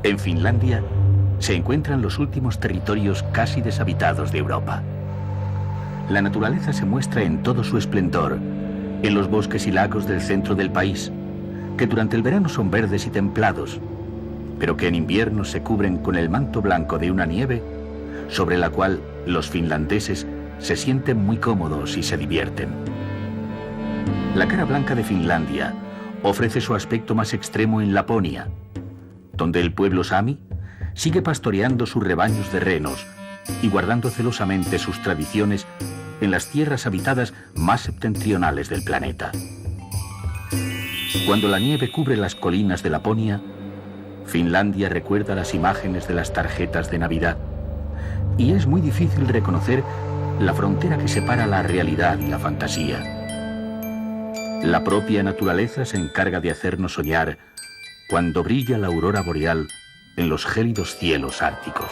En Finlandia se encuentran los últimos territorios casi deshabitados de Europa. La naturaleza se muestra en todo su esplendor en los bosques y lagos del centro del país, que durante el verano son verdes y templados, pero que en invierno se cubren con el manto blanco de una nieve sobre la cual los finlandeses se sienten muy cómodos y se divierten. La cara blanca de Finlandia ofrece su aspecto más extremo en Laponia, donde el pueblo sami sigue pastoreando sus rebaños de renos y guardando celosamente sus tradiciones en las tierras habitadas más septentrionales del planeta. Cuando la nieve cubre las colinas de Laponia, Finlandia recuerda las imágenes de las tarjetas de Navidad, y es muy difícil reconocer la frontera que separa la realidad y la fantasía. La propia naturaleza se encarga de hacernos soñar cuando brilla la aurora boreal en los gélidos cielos árticos.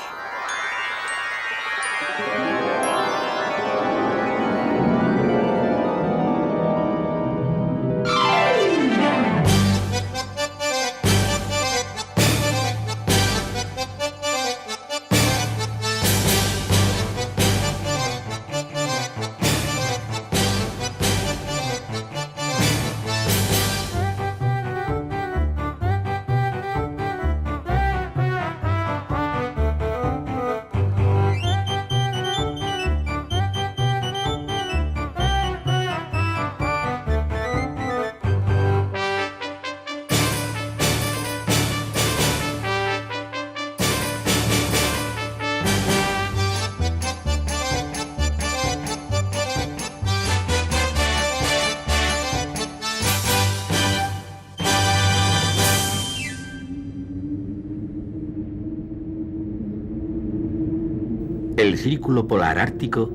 El círculo polar ártico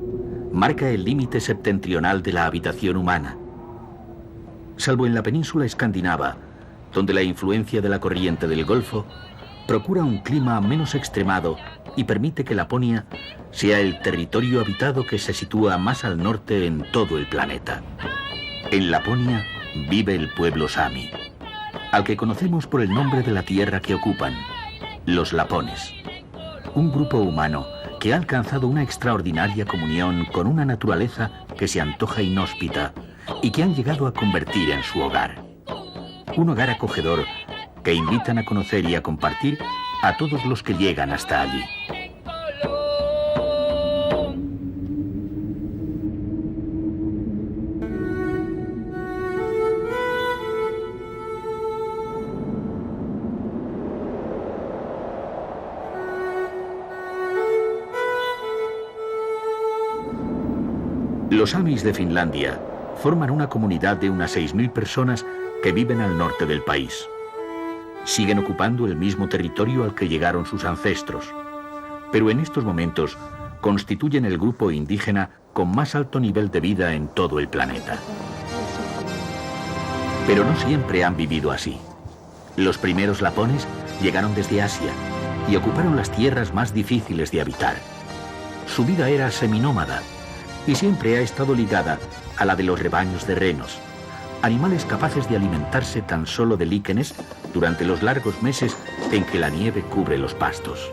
marca el límite septentrional de la habitación humana. Salvo en la península escandinava, donde la influencia de la corriente del Golfo procura un clima menos extremado y permite que Laponia sea el territorio habitado que se sitúa más al norte en todo el planeta. En Laponia vive el pueblo sami, al que conocemos por el nombre de la tierra que ocupan, los lapones, un grupo humano que ha alcanzado una extraordinaria comunión con una naturaleza que se antoja inhóspita y que han llegado a convertir en su hogar. Un hogar acogedor que invitan a conocer y a compartir a todos los que llegan hasta allí. Los samis de Finlandia forman una comunidad de unas 6.000 personas que viven al norte del país. Siguen ocupando el mismo territorio al que llegaron sus ancestros, pero en estos momentos constituyen el grupo indígena con más alto nivel de vida en todo el planeta. Pero no siempre han vivido así. Los primeros lapones llegaron desde Asia y ocuparon las tierras más difíciles de habitar. Su vida era seminómada y siempre ha estado ligada a la de los rebaños de renos, animales capaces de alimentarse tan solo de líquenes durante los largos meses en que la nieve cubre los pastos.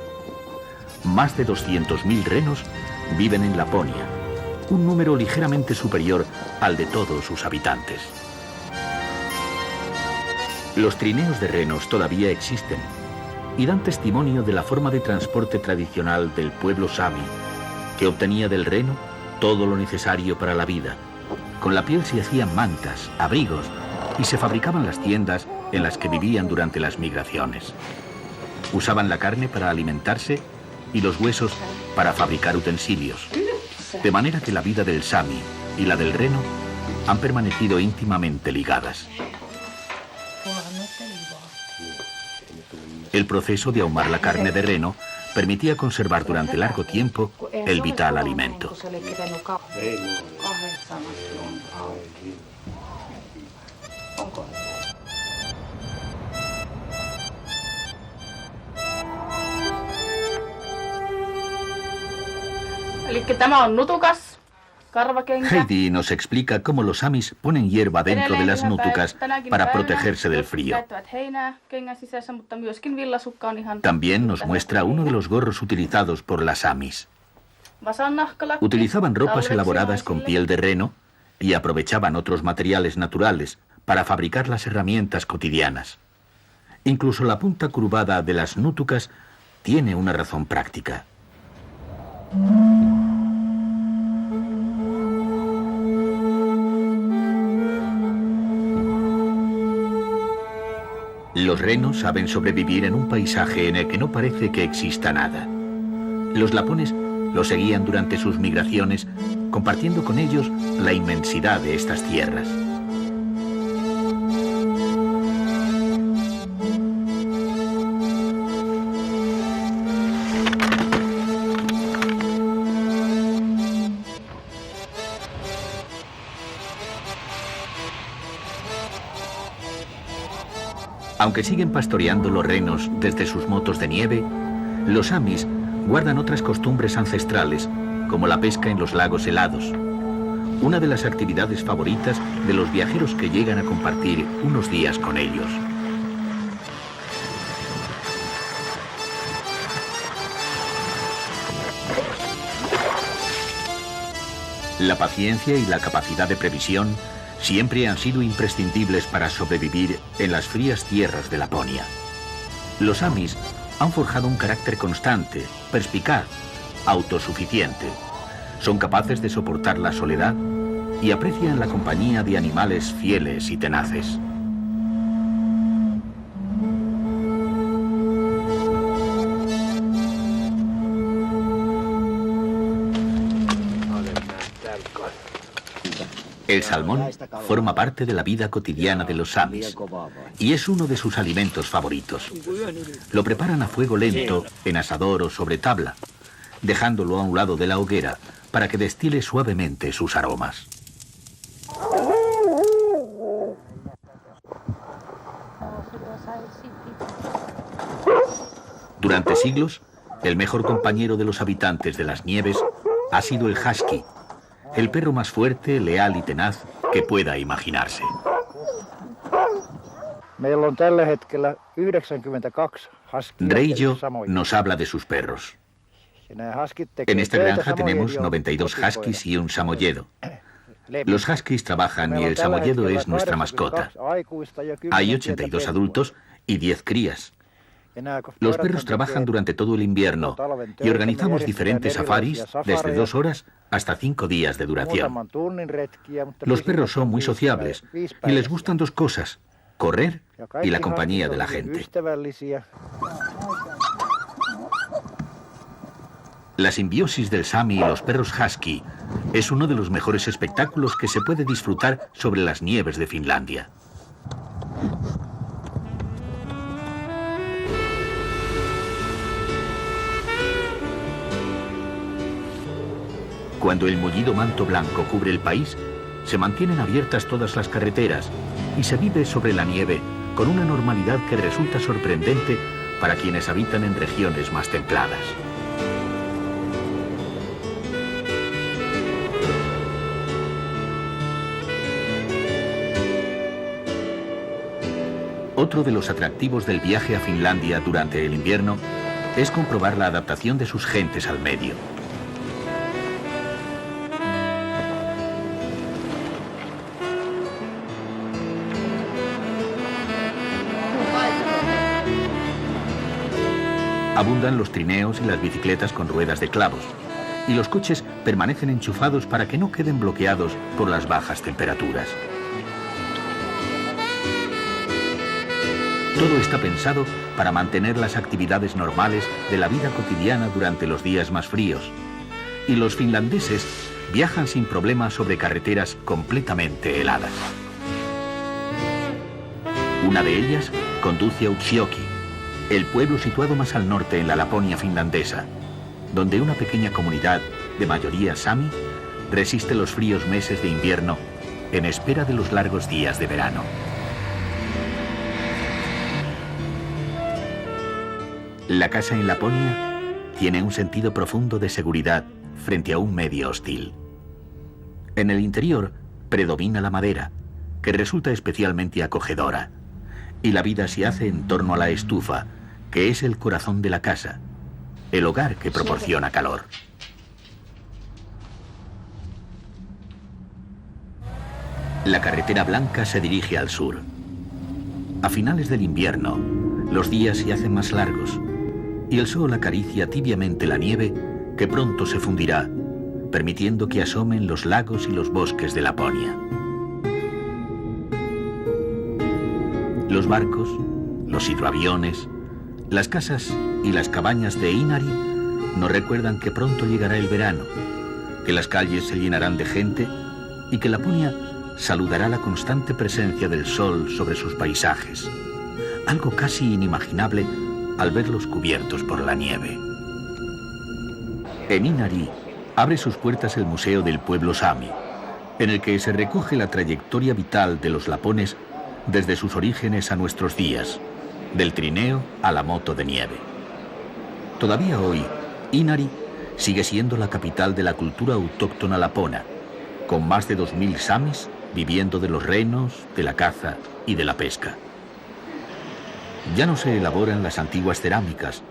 Más de 200.000 renos viven en Laponia, un número ligeramente superior al de todos sus habitantes. Los trineos de renos todavía existen y dan testimonio de la forma de transporte tradicional del pueblo sami, que obtenía del reno todo lo necesario para la vida. Con la piel se hacían mantas, abrigos y se fabricaban las tiendas en las que vivían durante las migraciones. Usaban la carne para alimentarse y los huesos para fabricar utensilios, de manera que la vida del sami y la del reno han permanecido íntimamente ligadas. El proceso de ahumar la carne de reno permitía conservar durante largo tiempo el vital alimento. Eli tämä on nutukas, Heidi nos explica cómo los samis ponen hierba dentro de las nútucas para protegerse del frío. También nos muestra uno de los gorros utilizados por las samis. Utilizaban ropas elaboradas con piel de reno y aprovechaban otros materiales naturales para fabricar las herramientas cotidianas. Incluso la punta curvada de las nútucas tiene una razón práctica. Los renos saben sobrevivir en un paisaje en el que no parece que exista nada. Los lapones los seguían durante sus migraciones, compartiendo con ellos la inmensidad de estas tierras. Aunque siguen pastoreando los renos desde sus motos de nieve, los samis guardan otras costumbres ancestrales, como la pesca en los lagos helados, una de las actividades favoritas de los viajeros que llegan a compartir unos días con ellos. La paciencia y la capacidad de previsión siempre han sido imprescindibles para sobrevivir en las frías tierras de Laponia. Los samis han forjado un carácter constante, perspicaz, autosuficiente. Son capaces de soportar la soledad y aprecian la compañía de animales fieles y tenaces. El salmón forma parte de la vida cotidiana de los samis y es uno de sus alimentos favoritos. Lo preparan a fuego lento, en asador o sobre tabla, dejándolo a un lado de la hoguera para que destile suavemente sus aromas. Durante siglos, el mejor compañero de los habitantes de las nieves ha sido el husky, el perro más fuerte, leal y tenaz que pueda imaginarse. Reijo nos habla de sus perros. En esta granja tenemos 92 huskies y un samoyedo. Los huskies trabajan y el samoyedo es nuestra mascota. Hay 82 adultos y 10 crías. Los perros trabajan durante todo el invierno y organizamos diferentes safaris desde 2 horas hasta 5 días de duración. Los perros son muy sociables y les gustan 2 cosas: correr y la compañía de la gente. La simbiosis del sami y los perros husky es uno de los mejores espectáculos que se puede disfrutar sobre las nieves de Finlandia. Cuando el mullido manto blanco cubre el país, se mantienen abiertas todas las carreteras y se vive sobre la nieve con una normalidad que resulta sorprendente para quienes habitan en regiones más templadas. Otro de los atractivos del viaje a Finlandia durante el invierno es comprobar la adaptación de sus gentes al medio. Abundan los trineos y las bicicletas con ruedas de clavos, y los coches permanecen enchufados para que no queden bloqueados por las bajas temperaturas. Todo está pensado para mantener las actividades normales de la vida cotidiana durante los días más fríos, y los finlandeses viajan sin problema sobre carreteras completamente heladas. Una de ellas conduce a Utsjoki, el pueblo situado más al norte en la Laponia finlandesa, donde una pequeña comunidad de mayoría sami resiste los fríos meses de invierno en espera de los largos días de verano. La casa en Laponia tiene un sentido profundo de seguridad frente a un medio hostil. En el interior predomina la madera, que resulta especialmente acogedora, y la vida se hace en torno a la estufa, que es el corazón de la casa, el hogar que proporciona calor. La carretera blanca se dirige al sur. A finales del invierno, los días se hacen más largos y el sol acaricia tibiamente la nieve que pronto se fundirá, permitiendo que asomen los lagos y los bosques de Laponia. Los barcos, los hidroaviones, las casas y las cabañas de Inari nos recuerdan que pronto llegará el verano, que las calles se llenarán de gente y que Laponia saludará la constante presencia del sol sobre sus paisajes, algo casi inimaginable al verlos cubiertos por la nieve. En Inari abre sus puertas el Museo del Pueblo Sami, en el que se recoge la trayectoria vital de los lapones desde sus orígenes a nuestros días, del trineo a la moto de nieve. Todavía hoy, Inari sigue siendo la capital de la cultura autóctona lapona, con más de 2000 samis viviendo de los renos, de la caza y de la pesca. Ya no se elaboran las antiguas cerámicas,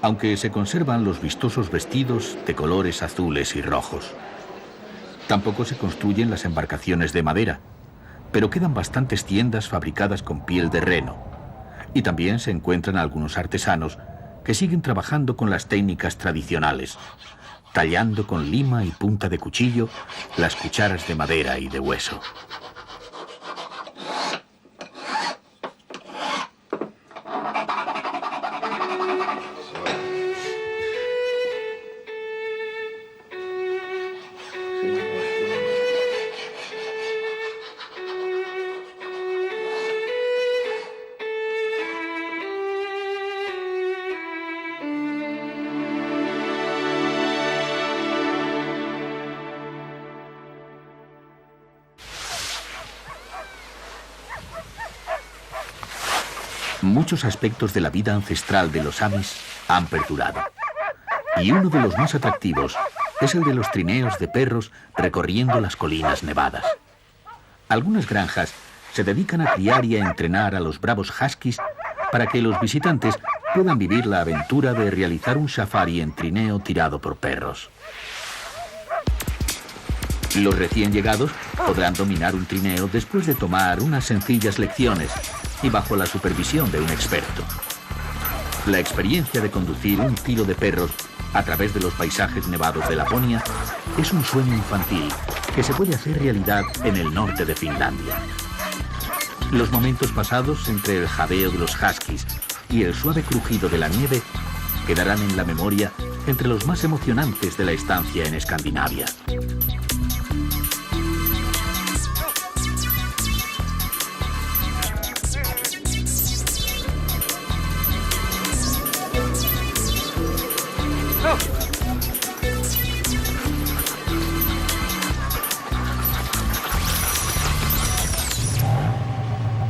aunque se conservan los vistosos vestidos de colores azules y rojos. Tampoco se construyen las embarcaciones de madera, pero quedan bastantes tiendas fabricadas con piel de reno, y también se encuentran algunos artesanos que siguen trabajando con las técnicas tradicionales, tallando con lima y punta de cuchillo las cucharas de madera y de hueso. Muchos aspectos de la vida ancestral de los samis han perdurado. Y uno de los más atractivos es el de los trineos de perros recorriendo las colinas nevadas. Algunas granjas se dedican a criar y a entrenar a los bravos huskies para que los visitantes puedan vivir la aventura de realizar un safari en trineo tirado por perros. Los recién llegados podrán dominar un trineo después de tomar unas sencillas lecciones y bajo la supervisión de un experto. La experiencia de conducir un tiro de perros a través de los paisajes nevados de Laponia es un sueño infantil que se puede hacer realidad en el norte de Finlandia. Los momentos pasados entre el jadeo de los huskies y el suave crujido de la nieve quedarán en la memoria entre los más emocionantes de la estancia en Escandinavia.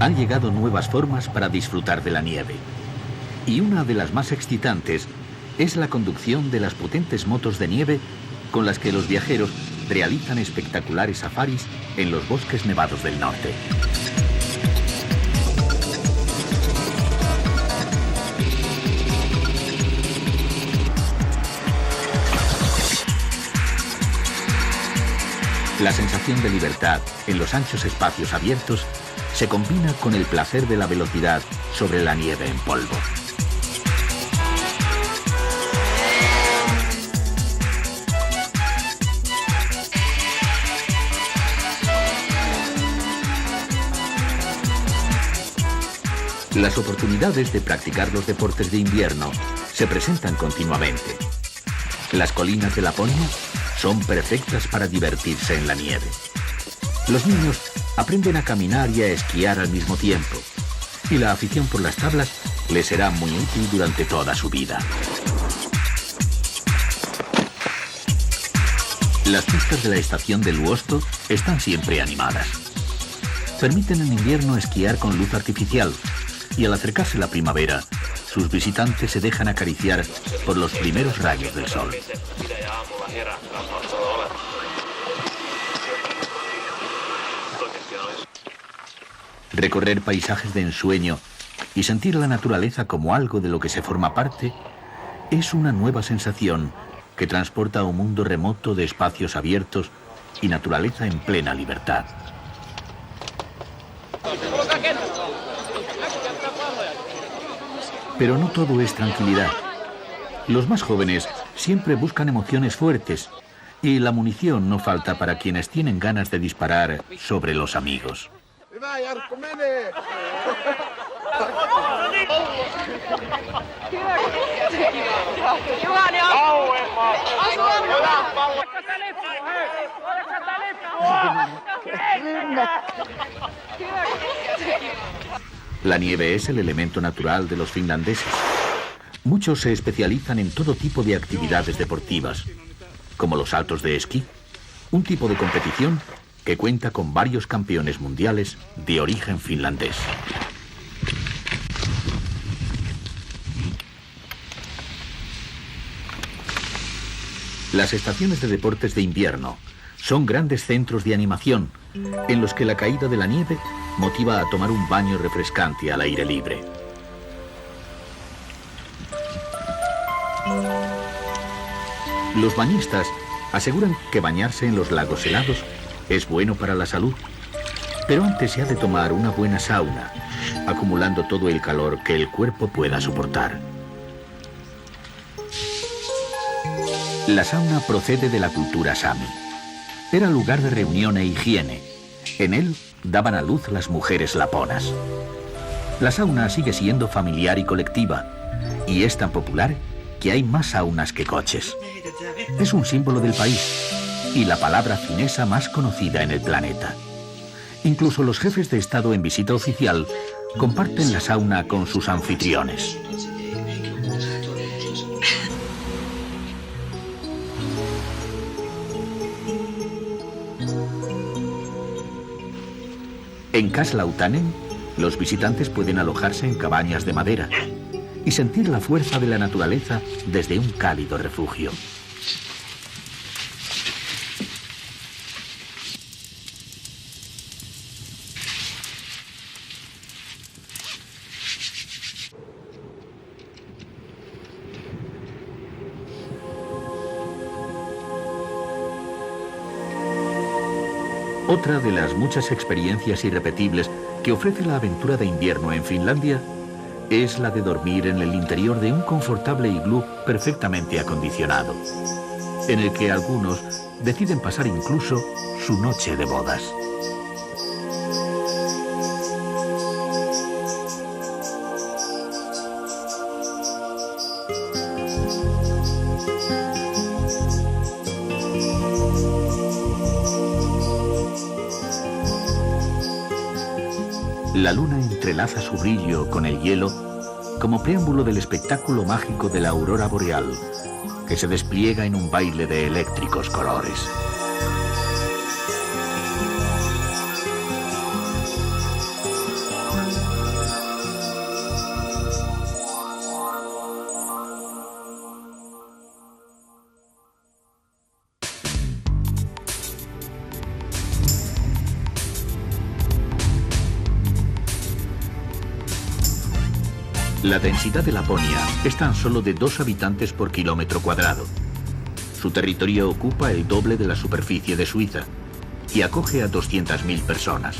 Han llegado nuevas formas para disfrutar de la nieve, y una de las más excitantes es la conducción de las potentes motos de nieve con las que los viajeros realizan espectaculares safaris en los bosques nevados del norte. La sensación de libertad en los anchos espacios abiertos se combina con el placer de la velocidad sobre la nieve en polvo. Las oportunidades de practicar los deportes de invierno se presentan continuamente. Las colinas de Laponia son perfectas para divertirse en la nieve. Los niños aprenden a caminar y a esquiar al mismo tiempo, y la afición por las tablas les será muy útil durante toda su vida. Las pistas de la estación del Luosto están siempre animadas. Permiten en invierno esquiar con luz artificial, y al acercarse la primavera, sus visitantes se dejan acariciar por los primeros rayos del sol. Recorrer paisajes de ensueño y sentir la naturaleza como algo de lo que se forma parte es una nueva sensación que transporta a un mundo remoto de espacios abiertos y naturaleza en plena libertad. Pero no todo es tranquilidad. Los más jóvenes siempre buscan emociones fuertes y la munición no falta para quienes tienen ganas de disparar sobre los amigos. La nieve es el elemento natural de los finlandeses. Muchos se especializan en todo tipo de actividades deportivas, como los saltos de esquí, un tipo de competición que cuenta con varios campeones mundiales de origen finlandés. Las estaciones de deportes de invierno son grandes centros de animación en los que la caída de la nieve motiva a tomar un baño refrescante al aire libre. Los bañistas aseguran que bañarse en los lagos helados es bueno para la salud, pero antes se ha de tomar una buena sauna, acumulando todo el calor que el cuerpo pueda soportar. La sauna procede de la cultura sami. Era lugar de reunión e higiene. En él daban a luz las mujeres laponas. La sauna sigue siendo familiar y colectiva, y es tan popular que hay más saunas que coches. Es un símbolo del país y la palabra finesa más conocida en el planeta. Incluso los jefes de Estado en visita oficial comparten la sauna con sus anfitriones. En Kaislautainen, los visitantes pueden alojarse en cabañas de madera y sentir la fuerza de la naturaleza desde un cálido refugio. Otra de las muchas experiencias irrepetibles que ofrece la aventura de invierno en Finlandia es la de dormir en el interior de un confortable iglú perfectamente acondicionado, en el que algunos deciden pasar incluso su noche de bodas. La luna entrelaza su brillo con el hielo como preámbulo del espectáculo mágico de la aurora boreal, que se despliega en un baile de eléctricos colores. La densidad de Laponia es tan solo de 2 habitantes por kilómetro cuadrado. Su territorio ocupa el doble de la superficie de Suiza y acoge a 200.000 personas.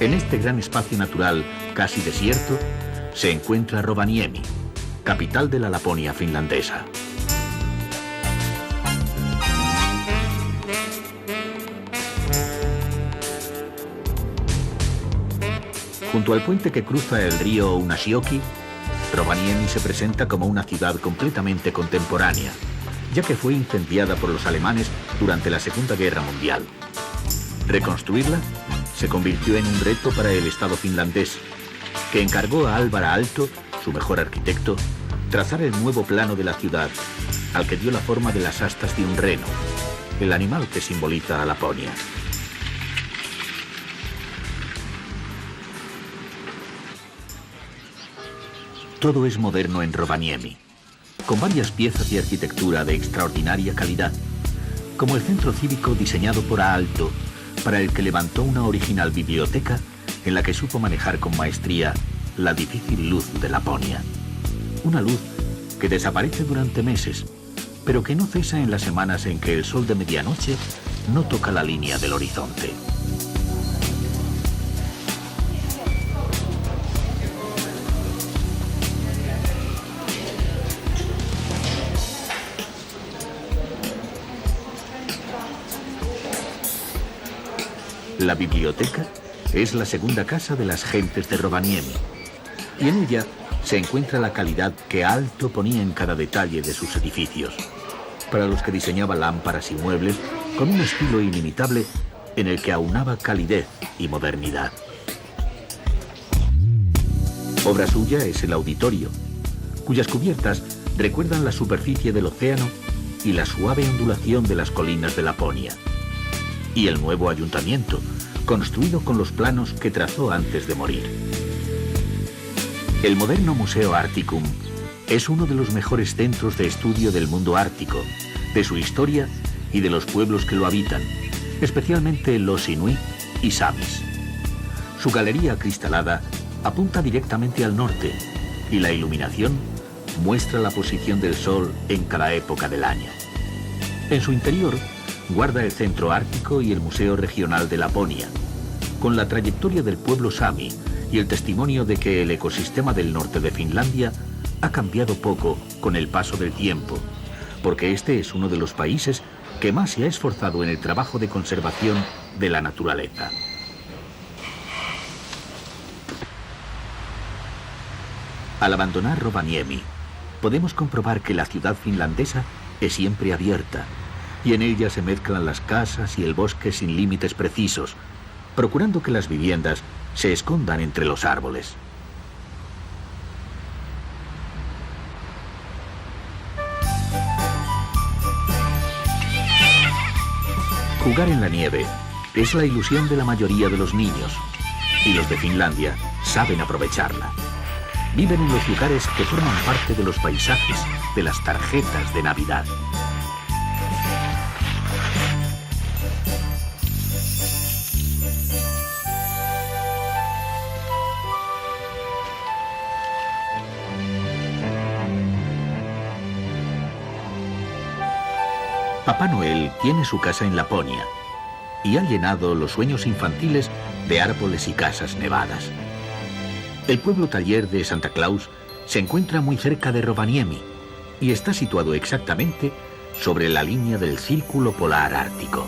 En este gran espacio natural casi desierto se encuentra Rovaniemi, capital de la Laponia finlandesa. Junto al puente que cruza el río Uunasjoki, Rovaniemi se presenta como una ciudad completamente contemporánea, ya que fue incendiada por los alemanes durante la Segunda Guerra Mundial. Reconstruirla se convirtió en un reto para el Estado finlandés, que encargó a Alvar Aalto, su mejor arquitecto, trazar el nuevo plano de la ciudad, al que dio la forma de las astas de un reno, el animal que simboliza a Laponia. Todo es moderno en Rovaniemi, con varias piezas de arquitectura de extraordinaria calidad, como el centro cívico diseñado por Aalto, para el que levantó una original biblioteca en la que supo manejar con maestría la difícil luz de Laponia. Una luz que desaparece durante meses, pero que no cesa en las semanas en que el sol de medianoche no toca la línea del horizonte. La biblioteca es la segunda casa de las gentes de Rovaniemi, y en ella se encuentra la calidad que Aalto ponía en cada detalle de sus edificios, para los que diseñaba lámparas y muebles con un estilo inimitable en el que aunaba calidez y modernidad. Obra suya es el auditorio, cuyas cubiertas recuerdan la superficie del océano y la suave ondulación de las colinas de Laponia, y el nuevo ayuntamiento, construido con los planos que trazó antes de morir. El moderno Museo Arcticum es uno de los mejores centros de estudio del mundo ártico, de su historia y de los pueblos que lo habitan, especialmente los inuit y samis. Su galería acristalada apunta directamente al norte y la iluminación muestra la posición del sol en cada época del año. En su interior guarda el Centro Ártico y el Museo Regional de Laponia, con la trayectoria del pueblo sami y el testimonio de que el ecosistema del norte de Finlandia ha cambiado poco con el paso del tiempo, porque este es uno de los países que más se ha esforzado en el trabajo de conservación de la naturaleza. Al abandonar Rovaniemi, podemos comprobar que la ciudad finlandesa es siempre abierta, y en ella se mezclan las casas y el bosque sin límites precisos, procurando que las viviendas se escondan entre los árboles. Jugar en la nieve es la ilusión de la mayoría de los niños, y los de Finlandia saben aprovecharla. Viven en los lugares que forman parte de los paisajes, de las tarjetas de Navidad. Papá Noel tiene su casa en Laponia y ha llenado los sueños infantiles de árboles y casas nevadas. El pueblo taller de Santa Claus se encuentra muy cerca de Rovaniemi y está situado exactamente sobre la línea del Círculo Polar Ártico.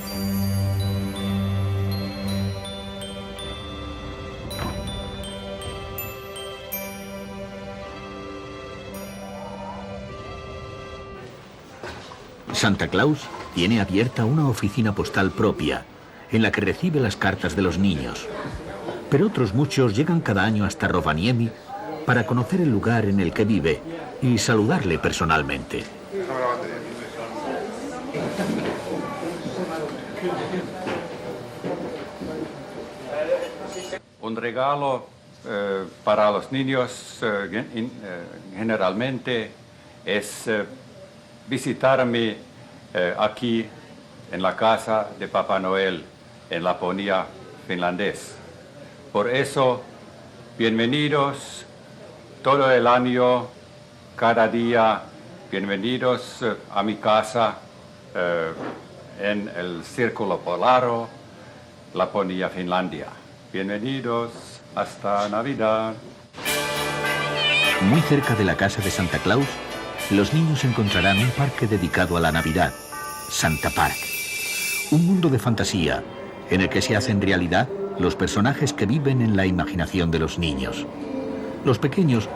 Santa Claus tiene abierta una oficina postal propia, en la que recibe las cartas de los niños. Pero otros muchos llegan cada año hasta Rovaniemi para conocer el lugar en el que vive y saludarle personalmente. Un regalo para los niños generalmente es visitarme aquí en la casa de Papá Noel en Laponia finlandés. Por eso, bienvenidos todo el año, cada día, bienvenidos a mi casa en el Círculo Polar, Laponia, Finlandia. Bienvenidos, hasta Navidad. Muy cerca de la casa de Santa Claus, los niños encontrarán un parque dedicado a la Navidad, Santa Park. Un mundo de fantasía en el que se hacen realidad los personajes que viven en la imaginación de los niños. Los pequeños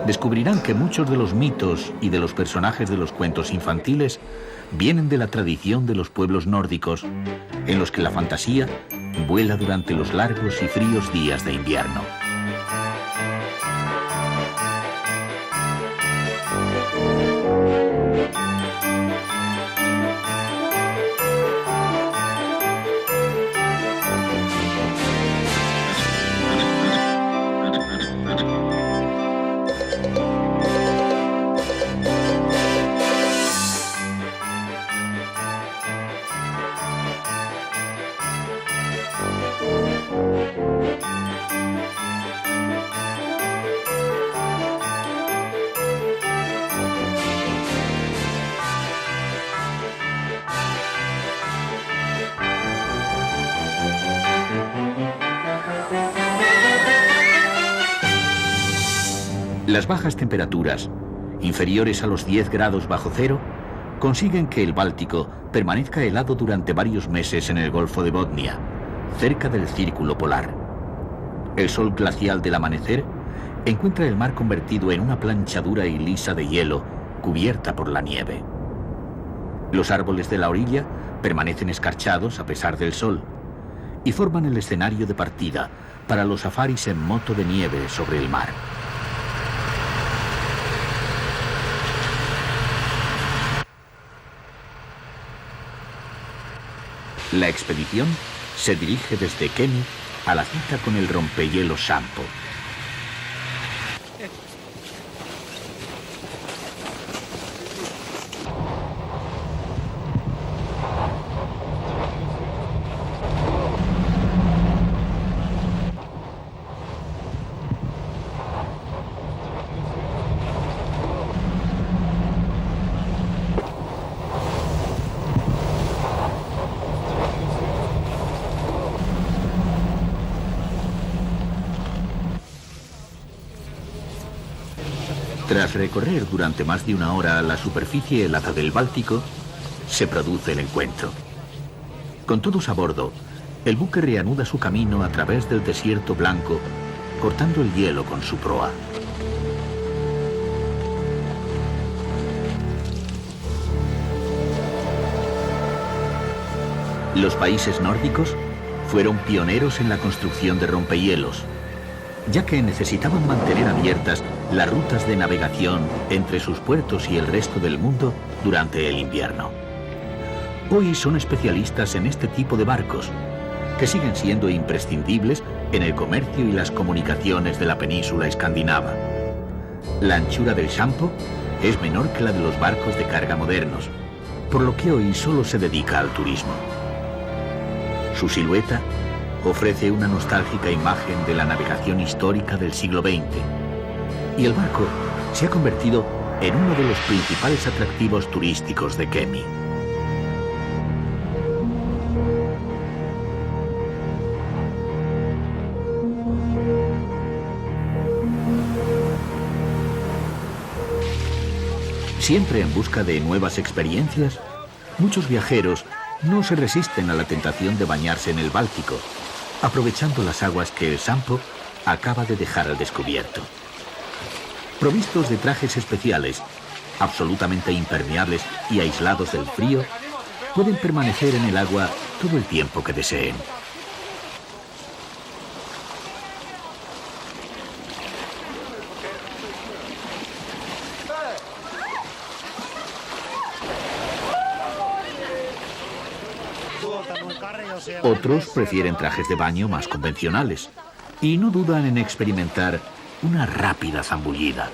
descubrirán que muchos de los mitos y de los personajes de los cuentos infantiles vienen de la tradición de los pueblos nórdicos, en los que la fantasía vuela durante los largos y fríos días de invierno. Las bajas temperaturas, inferiores a los 10 grados bajo cero, consiguen que el Báltico permanezca helado durante varios meses en el Golfo de Botnia, cerca del Círculo Polar. El sol glacial del amanecer encuentra el mar convertido en una plancha dura y lisa de hielo cubierta por la nieve. Los árboles de la orilla permanecen escarchados a pesar del sol y forman el escenario de partida para los safaris en moto de nieve sobre el mar. La expedición se dirige desde Kemi a la cita con el rompehielos Sampo. Tras recorrer durante más de una hora la superficie helada del Báltico, se produce el encuentro. Con todos a bordo, el buque reanuda su camino a través del desierto blanco, cortando el hielo con su proa. Los países nórdicos fueron pioneros en la construcción de rompehielos, ya que necesitaban mantener abiertas las rutas de navegación entre sus puertos y el resto del mundo durante el invierno. Hoy son especialistas en este tipo de barcos, que siguen siendo imprescindibles en el comercio y las comunicaciones de la península escandinava. La anchura del Sampo es menor que la de los barcos de carga modernos, por lo que hoy solo se dedica al turismo. Su silueta ofrece una nostálgica imagen de la navegación histórica del siglo XX, y el barco se ha convertido en uno de los principales atractivos turísticos de Kemi. Siempre en busca de nuevas experiencias, muchos viajeros no se resisten a la tentación de bañarse en el Báltico, aprovechando las aguas que el Sampo acaba de dejar al descubierto. Provistos de trajes especiales, absolutamente impermeables y aislados del frío, pueden permanecer en el agua todo el tiempo que deseen. Otros prefieren trajes de baño más convencionales y no dudan en experimentar una rápida zambullida.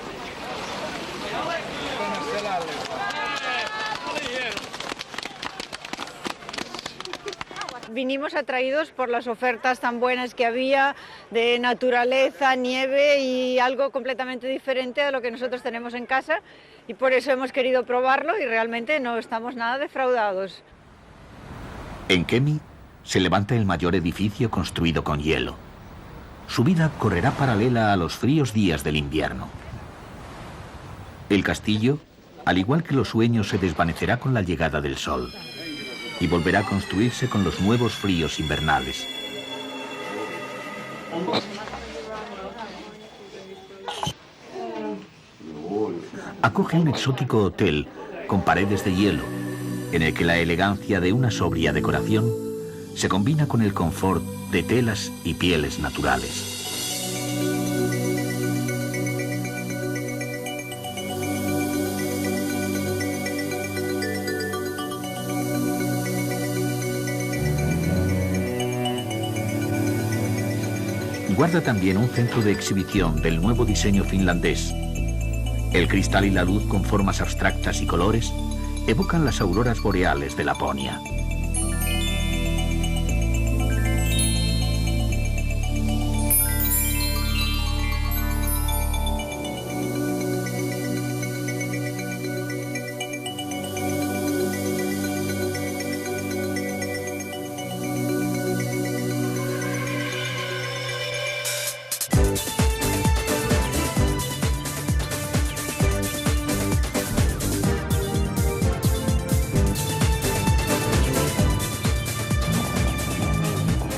Vinimos atraídos por las ofertas tan buenas que había de naturaleza, nieve y algo completamente diferente a lo que nosotros tenemos en casa, y por eso hemos querido probarlo y realmente no estamos nada defraudados. En Kemi se levanta el mayor edificio construido con hielo. Su vida correrá paralela a los fríos días del invierno. El castillo, al igual que los sueños, se desvanecerá con la llegada del sol y volverá a construirse con los nuevos fríos invernales. Acoge un exótico hotel con paredes de hielo, en el que la elegancia de una sobria decoración se combina con el confort de telas y pieles naturales. Guarda también un centro de exhibición del nuevo diseño finlandés. El cristal y la luz con formas abstractas y colores evocan las auroras boreales de Laponia.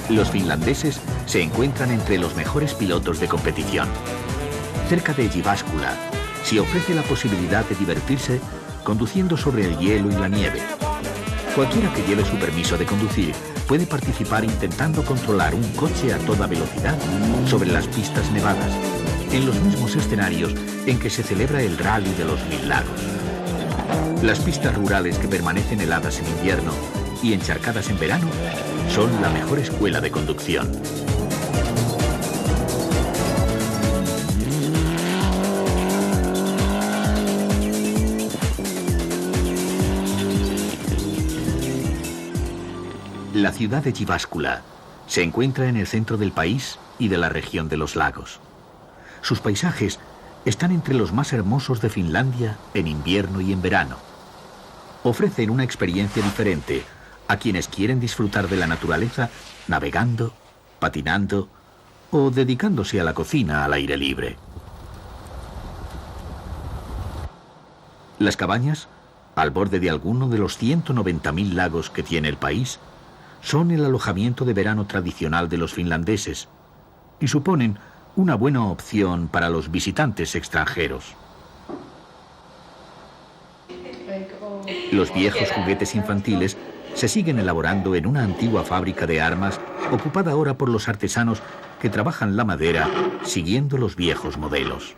Los finlandeses se encuentran entre los mejores pilotos de competición. Cerca de Jyväskylä se ofrece la posibilidad de divertirse conduciendo sobre el hielo y la nieve. Cualquiera que lleve su permiso de conducir puede participar intentando controlar un coche a toda velocidad sobre las pistas nevadas, en los mismos escenarios en que se celebra el Rally de los 1000 Lagos. Las pistas rurales que permanecen heladas en invierno y encharcadas en verano son la mejor escuela de conducción. La ciudad de Jyväskylä se encuentra en el centro del país y de la región de los lagos. Sus paisajes están entre los más hermosos de Finlandia en invierno y en verano. Ofrecen una experiencia diferente a quienes quieren disfrutar de la naturaleza navegando, patinando o dedicándose a la cocina al aire libre. Las cabañas, al borde de alguno de los 190.000 lagos que tiene el país, son el alojamiento de verano tradicional de los finlandeses y suponen una buena opción para los visitantes extranjeros. Los viejos juguetes infantiles se siguen elaborando en una antigua fábrica de armas ocupada ahora por los artesanos que trabajan la madera siguiendo los viejos modelos.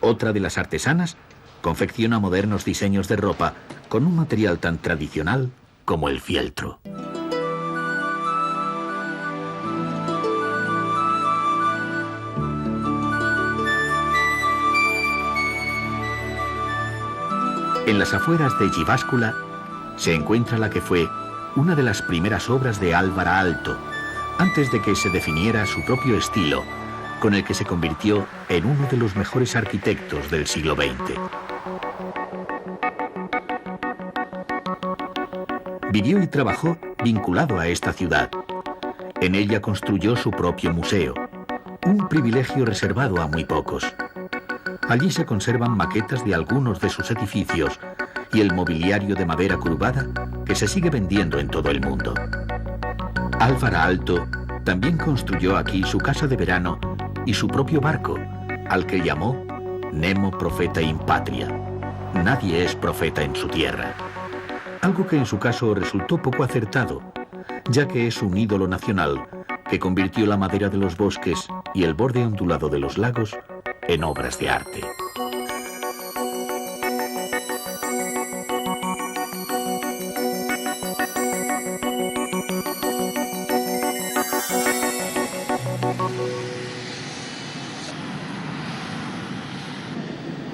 Otra de las artesanas confecciona modernos diseños de ropa con un material tan tradicional como el fieltro. En las afueras de Jyväskylä se encuentra la que fue una de las primeras obras de Alvar Aalto, antes de que se definiera su propio estilo, con el que se convirtió en uno de los mejores arquitectos del siglo XX. Vivió y trabajó vinculado a esta ciudad. En ella construyó su propio museo, un privilegio reservado a muy pocos. Allí se conservan maquetas de algunos de sus edificios y el mobiliario de madera curvada que se sigue vendiendo en todo el mundo. Alvar Aalto también construyó aquí su casa de verano y su propio barco, al que llamó Nemo Profeta in Patria. Nadie es profeta en su tierra. Algo que en su caso resultó poco acertado, ya que es un ídolo nacional que convirtió la madera de los bosques y el borde ondulado de los lagos en obras de arte.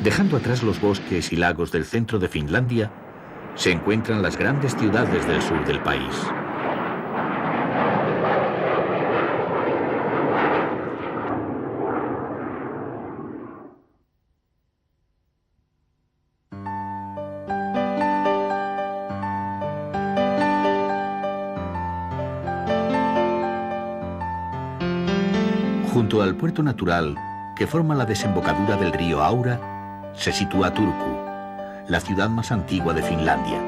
Dejando atrás los bosques y lagos del centro de Finlandia, se encuentran las grandes ciudades del sur del país. Junto al puerto natural que forma la desembocadura del río Aura, se sitúa Turku, la ciudad más antigua de Finlandia,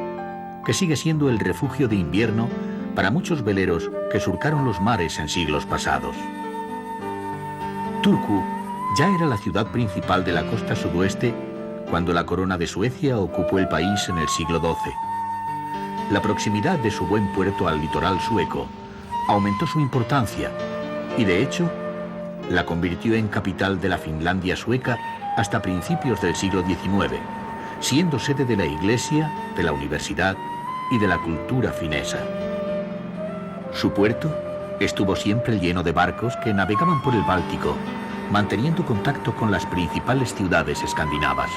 que sigue siendo el refugio de invierno para muchos veleros que surcaron los mares en siglos pasados. Turku ya era la ciudad principal de la costa sudoeste cuando la corona de Suecia ocupó el país en el siglo XII. La proximidad de su buen puerto al litoral sueco aumentó su importancia y, de hecho, la convirtió en capital de la Finlandia sueca hasta principios del siglo XIX, siendo sede de la iglesia, de la universidad y de la cultura finesa. Su puerto estuvo siempre lleno de barcos que navegaban por el Báltico, manteniendo contacto con las principales ciudades escandinavas.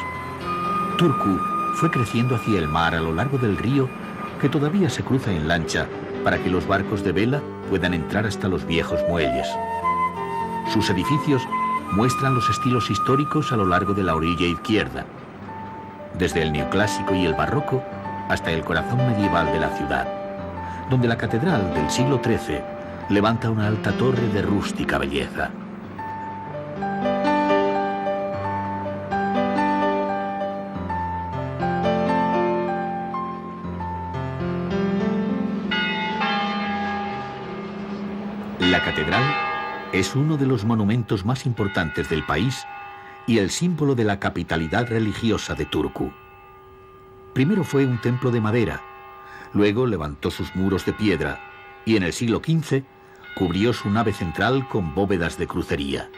Turku fue creciendo hacia el mar a lo largo del río, que todavía se cruza en lancha para que los barcos de vela puedan entrar hasta los viejos muelles. Sus edificios muestran los estilos históricos a lo largo de la orilla izquierda, desde el neoclásico y el barroco hasta el corazón medieval de la ciudad, donde la catedral del siglo XIII levanta una alta torre de rústica belleza. La catedral es uno de los monumentos más importantes del país y el símbolo de la capitalidad religiosa de Turku. Primero fue un templo de madera, luego levantó sus muros de piedra y en el siglo XV cubrió su nave central con bóvedas de crucería.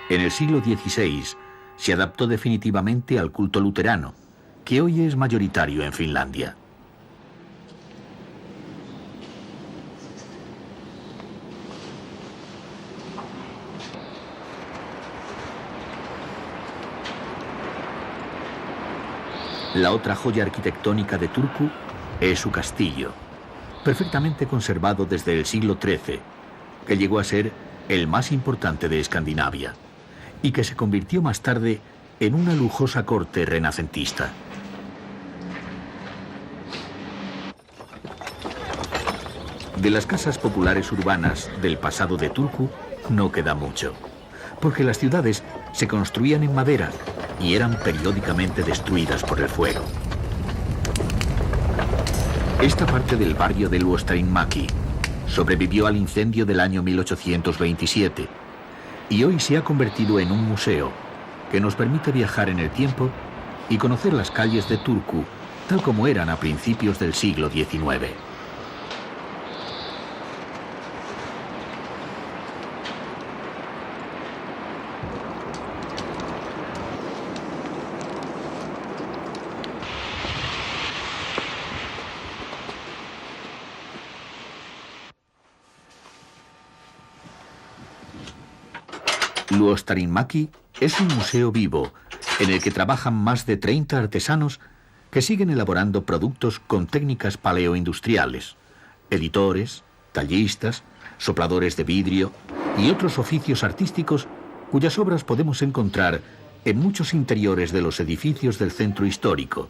En el siglo XVI se adaptó definitivamente al culto luterano, que hoy es mayoritario en Finlandia. La otra joya arquitectónica de Turku es su castillo, perfectamente conservado desde el siglo XIII, que llegó a ser el más importante de Escandinavia y que se convirtió más tarde en una lujosa corte renacentista. De las casas populares urbanas del pasado de Turku no queda mucho, porque las ciudades se construían en madera y eran periódicamente destruidas por el fuego. Esta parte del barrio de Luostari-Mäki sobrevivió al incendio del año 1827 y hoy se ha convertido en un museo que nos permite viajar en el tiempo y conocer las calles de Turku tal como eran a principios del siglo XIX. Luostari-Mäki es un museo vivo en el que trabajan más de 30 artesanos que siguen elaborando productos con técnicas paleoindustriales, editores, tallistas, sopladores de vidrio y otros oficios artísticos cuyas obras podemos encontrar en muchos interiores de los edificios del centro histórico,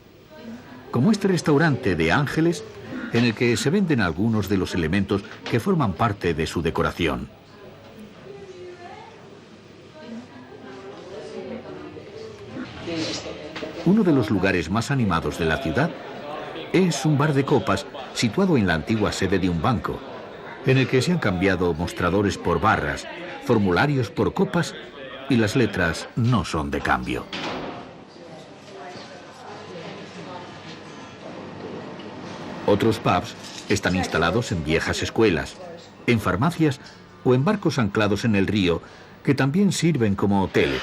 como este restaurante de Ángeles en el que se venden algunos de los elementos que forman parte de su decoración. Uno de los lugares más animados de la ciudad es un bar de copas situado en la antigua sede de un banco, en el que se han cambiado mostradores por barras, formularios por copas y las letras no son de cambio. Otros pubs están instalados en viejas escuelas, en farmacias o en barcos anclados en el río que también sirven como hoteles.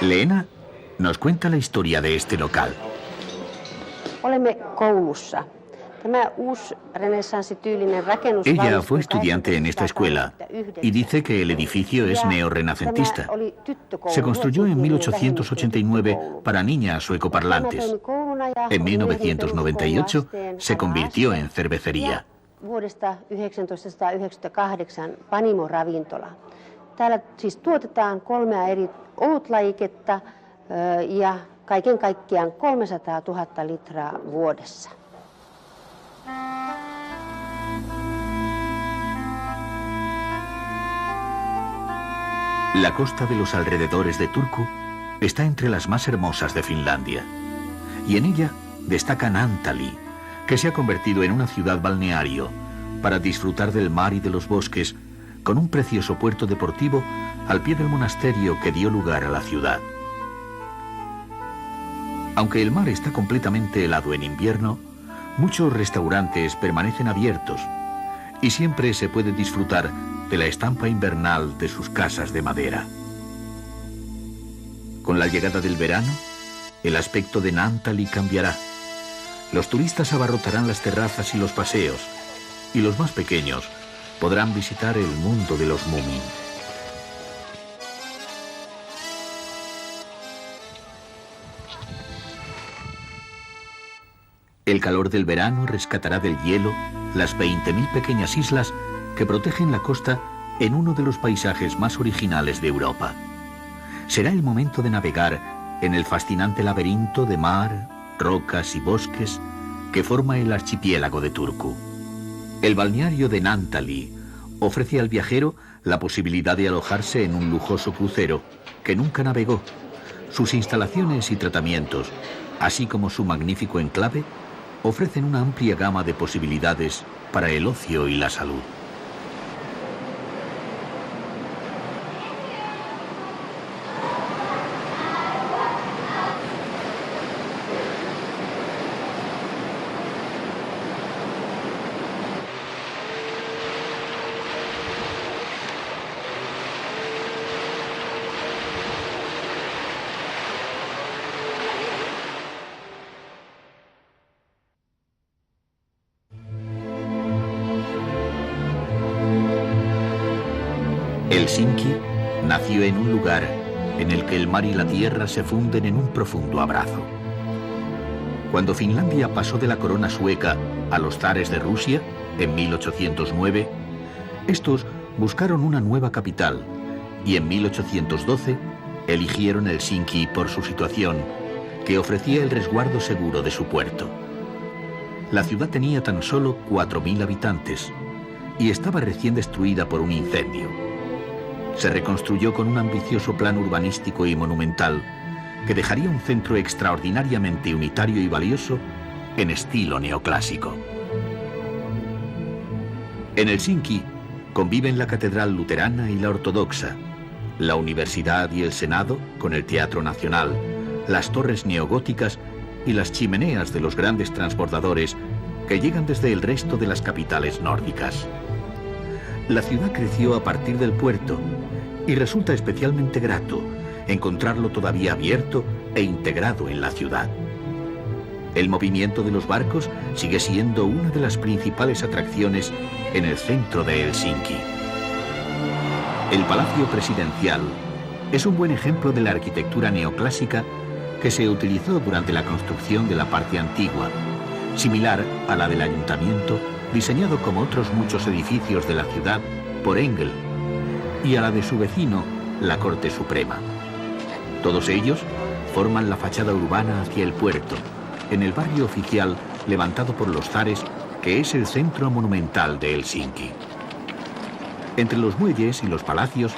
Leena nos cuenta la historia de este local. Ella fue estudiante en esta escuela y dice que el edificio es neorrenacentista. Se construyó en 1889 para niñas suecoparlantes. En 1998 se convirtió en cervecería. Täällä siis tuotetaan 3 eri olutlajiketta ja kaiken kaikkiaan 300 000 litraa vuodessa. La costa de los alrededores de Turku está entre las más hermosas de Finlandia. Y en ella destaca Naantali, que se ha convertido en una ciudad balneario para disfrutar del mar y de los bosques, con un precioso puerto deportivo al pie del monasterio que dio lugar a la ciudad. Aunque el mar está completamente helado en invierno, muchos restaurantes permanecen abiertos y siempre se puede disfrutar de la estampa invernal de sus casas de madera. Con la llegada del verano, el aspecto de Naantali cambiará. Los turistas abarrotarán las terrazas y los paseos, y los más pequeños podrán visitar el mundo de los Moomin. El calor del verano rescatará del hielo las 20.000 pequeñas islas que protegen la costa en uno de los paisajes más originales de Europa. Será el momento de navegar en el fascinante laberinto de mar, rocas y bosques que forma el archipiélago de Turku. El balneario de Naantali ofrece al viajero la posibilidad de alojarse en un lujoso crucero que nunca navegó, Sus instalaciones y tratamientos, así como su magnífico enclave, ofrecen una amplia gama de posibilidades para el ocio y la salud. Helsinki nació en un lugar en el que el mar y la tierra se funden en un profundo abrazo. Cuando Finlandia pasó de la corona sueca a los zares de Rusia, en 1809, estos buscaron una nueva capital y en 1812 eligieron Helsinki por su situación, que ofrecía el resguardo seguro de su puerto. La ciudad tenía tan solo 4.000 habitantes y estaba recién destruida por un incendio. Se reconstruyó con un ambicioso plan urbanístico y monumental que dejaría un centro extraordinariamente unitario y valioso en estilo neoclásico. En Helsinki conviven la catedral luterana y la ortodoxa, la universidad y el senado con el teatro nacional, las torres neogóticas y las chimeneas de los grandes transbordadores que llegan desde el resto de las capitales nórdicas. La ciudad creció a partir del puerto y resulta especialmente grato encontrarlo todavía abierto e integrado en la ciudad. El movimiento de los barcos sigue siendo una de las principales atracciones en el centro de Helsinki. El Palacio Presidencial es un buen ejemplo de la arquitectura neoclásica que se utilizó durante la construcción de la parte antigua, similar a la del ayuntamiento, diseñado como otros muchos edificios de la ciudad por Engel, y a la de su vecino, la Corte Suprema. Todos ellos forman la fachada urbana hacia el puerto, en el barrio oficial levantado por los zares, que es el centro monumental de Helsinki. Entre los muelles y los palacios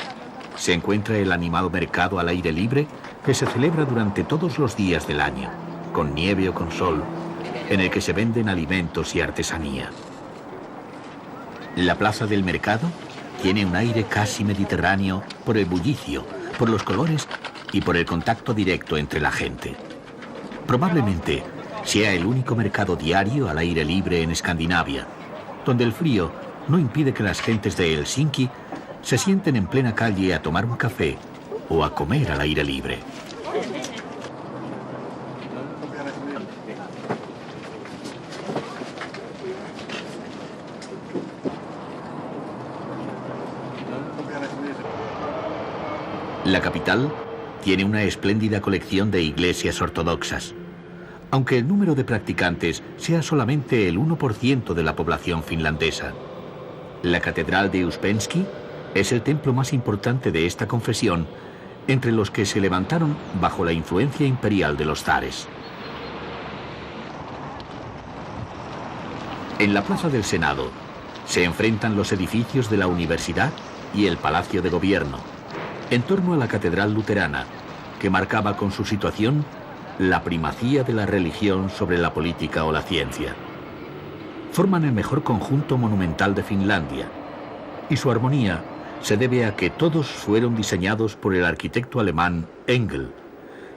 se encuentra el animado mercado al aire libre que se celebra durante todos los días del año, con nieve o con sol, en el que se venden alimentos y artesanía. La plaza del mercado tiene un aire casi mediterráneo por el bullicio, por los colores y por el contacto directo entre la gente. Probablemente sea el único mercado diario al aire libre en Escandinavia, donde el frío no impide que las gentes de Helsinki se sienten en plena calle a tomar un café o a comer al aire libre. La capital tiene una espléndida colección de iglesias ortodoxas, aunque el número de practicantes sea solamente el 1% de la población finlandesa. La Catedral de Uspensky es el templo más importante de esta confesión, entre los que se levantaron bajo la influencia imperial de los zares. En la Plaza del Senado se enfrentan los edificios de la universidad y el Palacio de Gobierno, en torno a la Catedral Luterana, que marcaba con su situación la primacía de la religión sobre la política o la ciencia. Forman el mejor conjunto monumental de Finlandia, y su armonía se debe a que todos fueron diseñados por el arquitecto alemán Engel,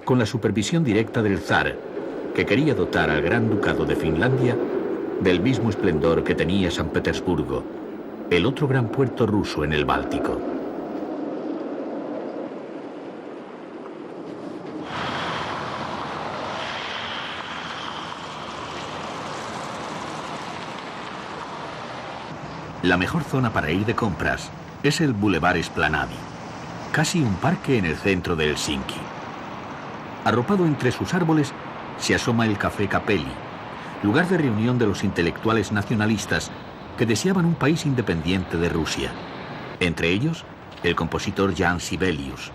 con la supervisión directa del zar, que quería dotar al Gran Ducado de Finlandia del mismo esplendor que tenía San Petersburgo, el otro gran puerto ruso en el Báltico. La mejor zona para ir de compras es el Boulevard Esplanadi, casi un parque en el centro de Helsinki. Arropado entre sus árboles se asoma el Café Capelli, lugar de reunión de los intelectuales nacionalistas que deseaban un país independiente de Rusia. Entre ellos, el compositor Jan Sibelius,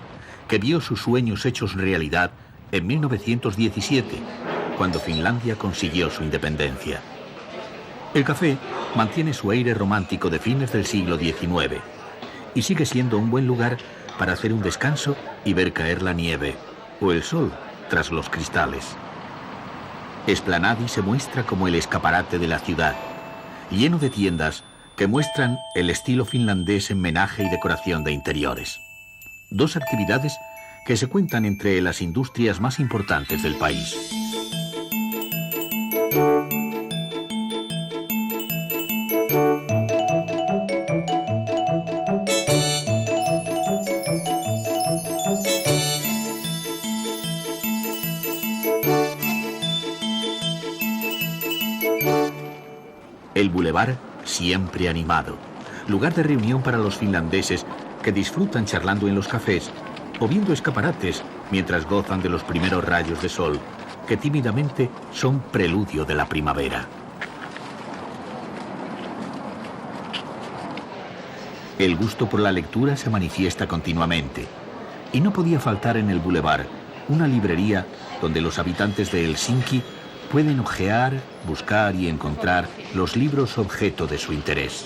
que vio sus sueños hechos realidad en 1917, cuando Finlandia consiguió su independencia. El café mantiene su aire romántico de fines del siglo XIX y sigue siendo un buen lugar para hacer un descanso y ver caer la nieve, o el sol tras los cristales. Esplanadi se muestra como el escaparate de la ciudad, lleno de tiendas que muestran el estilo finlandés en menaje y decoración de interiores. Dos actividades que se cuentan entre las industrias más importantes del país. El bulevar siempre animado, lugar de reunión para los finlandeses que disfrutan charlando en los cafés o viendo escaparates mientras gozan de los primeros rayos de sol que tímidamente son preludio de la primavera. El gusto por la lectura se manifiesta continuamente y no podía faltar en el bulevar una librería donde los habitantes de Helsinki pueden hojear, buscar y encontrar los libros objeto de su interés.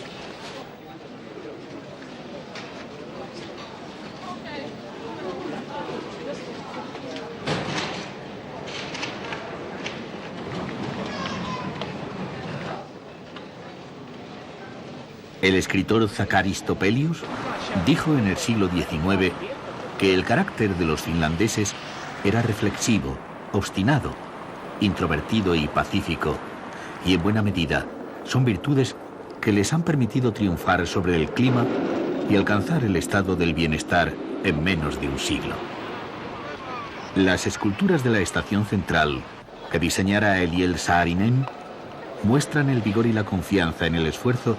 El escritor Zakaris Topelius dijo en el siglo XIX que el carácter de los finlandeses era reflexivo, obstinado, introvertido y pacífico, y en buena medida son virtudes que les han permitido triunfar sobre el clima y alcanzar el estado del bienestar en menos de un siglo. Las esculturas de la estación central que diseñara Eliel Saarinen muestran el vigor y la confianza en el esfuerzo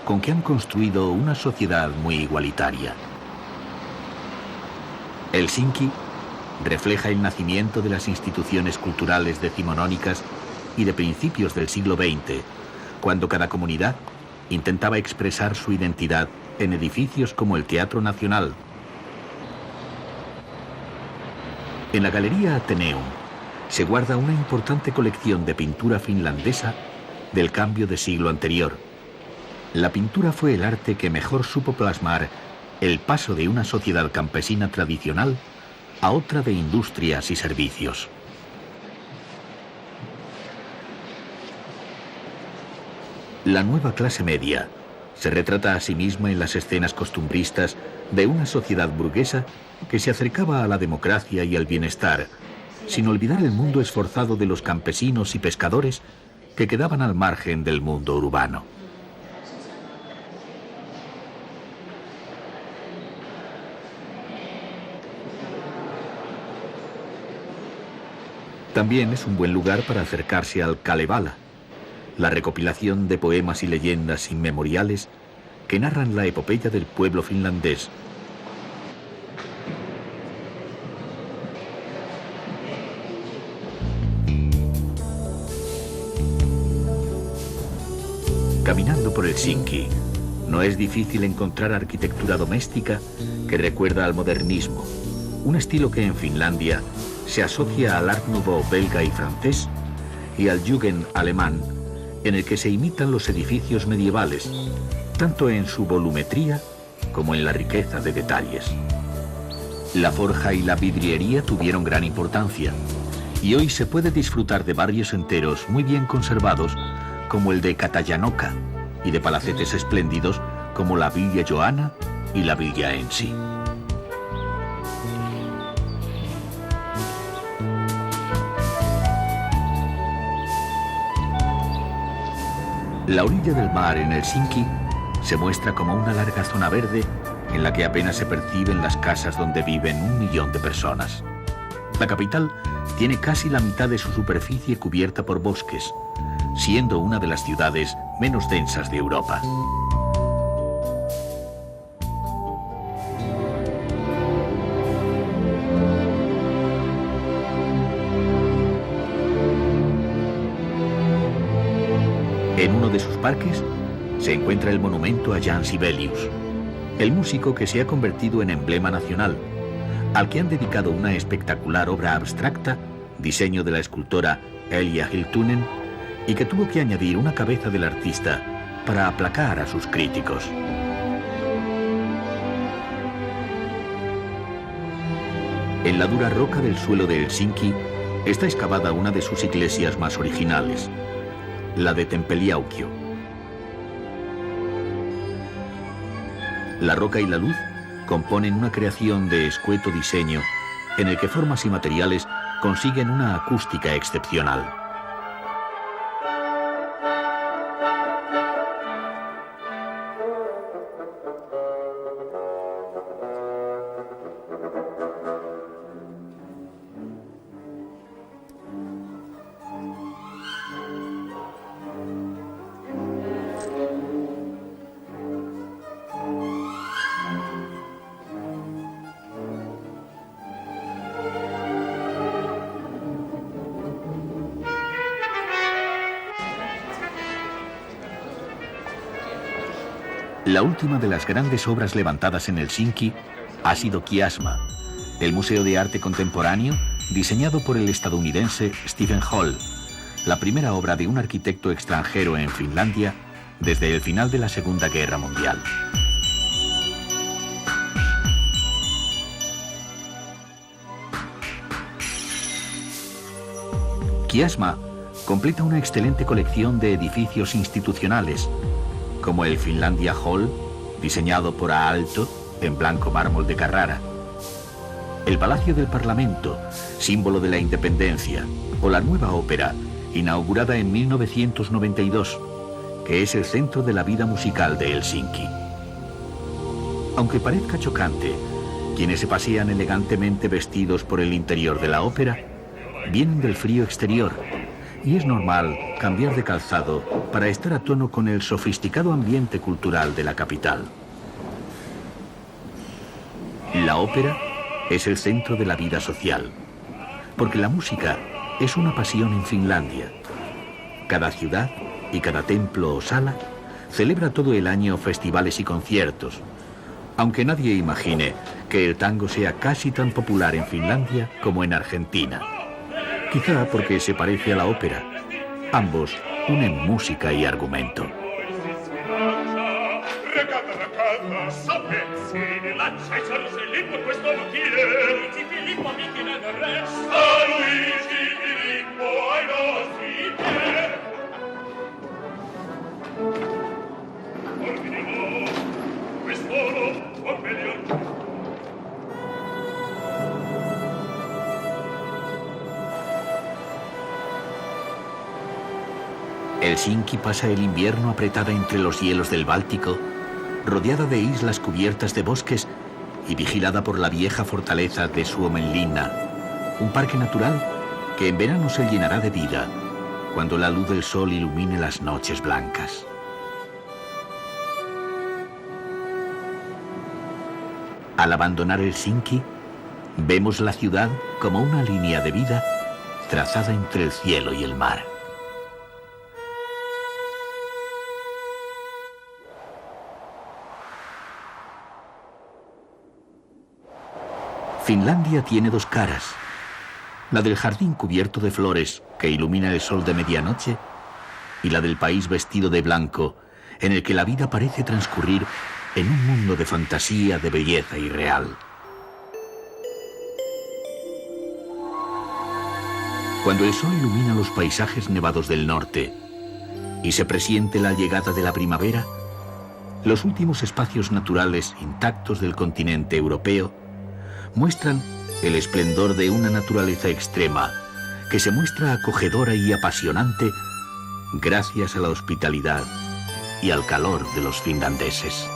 con que han construido una sociedad muy igualitaria. Helsinki refleja el nacimiento de las instituciones culturales decimonónicas y de principios del siglo XX, cuando cada comunidad intentaba expresar su identidad en edificios como el Teatro Nacional. En la Galería Atheneum se guarda una importante colección de pintura finlandesa del cambio de siglo anterior. La pintura fue el arte que mejor supo plasmar el paso de una sociedad campesina tradicional a otra de industrias y servicios. La nueva clase media se retrata a sí misma en las escenas costumbristas de una sociedad burguesa que se acercaba a la democracia y al bienestar, sin olvidar el mundo esforzado de los campesinos y pescadores que quedaban al margen del mundo urbano. También es un buen lugar para acercarse al Kalevala, la recopilación de poemas y leyendas inmemoriales que narran la epopeya del pueblo finlandés. Caminando por Helsinki, no es difícil encontrar arquitectura doméstica que recuerda al modernismo, un estilo que en Finlandia se asocia al Art Nouveau belga y francés y al Jugend alemán, en el que se imitan los edificios medievales, tanto en su volumetría como en la riqueza de detalles. La forja y la vidriería tuvieron gran importancia, y hoy se puede disfrutar de barrios enteros muy bien conservados, como el de Katajanoka, y de palacetes espléndidos como la Villa Johanna y la Villa Ensi. La orilla del mar en Helsinki se muestra como una larga zona verde en la que apenas se perciben las casas donde viven 1 millón de personas. La capital tiene casi la mitad de su superficie cubierta por bosques, siendo una de las ciudades menos densas de Europa. En uno de sus parques se encuentra el monumento a Jan Sibelius, el músico que se ha convertido en emblema nacional, al que han dedicado una espectacular obra abstracta, diseño de la escultora Elia Hiltunen, y que tuvo que añadir una cabeza del artista para aplacar a sus críticos. En la dura roca del suelo de Helsinki está excavada una de sus iglesias más originales, la de Tempeliaukio. La roca y la luz componen una creación de escueto diseño en el que formas y materiales consiguen una acústica excepcional. La última de las grandes obras levantadas en Helsinki ha sido Kiasma, el museo de arte contemporáneo diseñado por el estadounidense Stephen Hall, la primera obra de un arquitecto extranjero en Finlandia desde el final de la Segunda Guerra Mundial. Kiasma completa una excelente colección de edificios institucionales, como el Finlandia Hall, diseñado por Aalto en blanco mármol de Carrara, el Palacio del Parlamento, símbolo de la independencia, o la nueva ópera, inaugurada en 1992, que es el centro de la vida musical de Helsinki. Aunque parezca chocante, quienes se pasean elegantemente vestidos por el interior de la ópera vienen del frío exterior, y es normal cambiar de calzado para estar a tono con el sofisticado ambiente cultural de la capital. La ópera es el centro de la vida social, porque la música es una pasión en Finlandia. Cada ciudad y cada templo o sala celebra todo el año festivales y conciertos, aunque nadie imagine que el tango sea casi tan popular en Finlandia como en Argentina. Quizá porque se parece a la ópera. Ambos unen música y argumento. Helsinki pasa el invierno apretada entre los hielos del Báltico, rodeada de islas cubiertas de bosques y vigilada por la vieja fortaleza de Suomenlinna, un parque natural que en verano se llenará de vida cuando la luz del sol ilumine las noches blancas. Al abandonar Helsinki, vemos la ciudad como una línea de vida trazada entre el cielo y el mar. Finlandia tiene dos caras, la del jardín cubierto de flores que ilumina el sol de medianoche y la del país vestido de blanco en el que la vida parece transcurrir en un mundo de fantasía, de belleza irreal. Cuando el sol ilumina los paisajes nevados del norte y se presiente la llegada de la primavera, los últimos espacios naturales intactos del continente europeo muestran el esplendor de una naturaleza extrema que se muestra acogedora y apasionante gracias a la hospitalidad y al calor de los finlandeses.